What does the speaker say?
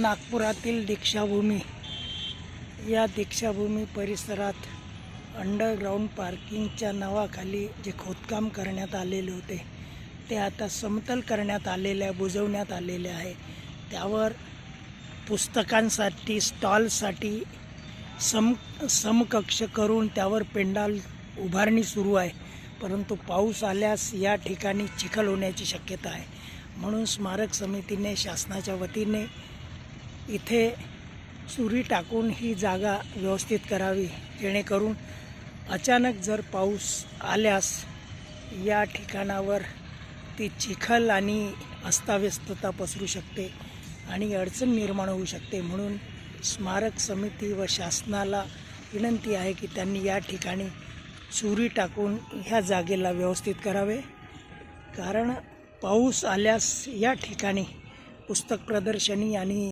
नागपुरातील दीक्षाभूमी या दीक्षाभूमी परिसरात अंडरग्राऊंड पार्किंगच्या नावाखाली जे खोदकाम करण्यात आलेले होते ते आता समतल करण्यात आलेले आहे, बुजवण्यात आलेले आहे। त्यावर पुस्तकांसाठी स्टॉलसाठी समकक्ष करून त्यावर पेंडाल उभारणी सुरू आहे, परंतु पाऊस आल्यास या ठिकाणी चिखल होण्याची शक्यता आहे। म्हणून स्मारक समितीने शासनाच्या वतीने इथे चुरी टाकून ही जागा व्यवस्थित करावी, जेणेकरून अचानक जर पाऊस आल्यास या ठिकाणावर ती चिखल आणि अस्ताव्यस्तता पसरू शकते आणि अडचण निर्माण होऊ शकते। म्हणून स्मारक समिती व शासनाला विनंती आहे की त्यांनी या ठिकाणी चुरी टाकून ह्या जागेला व्यवस्थित करावे, कारण पाऊस आल्यास या ठिकाणी पुस्तक प्रदर्शनी आणि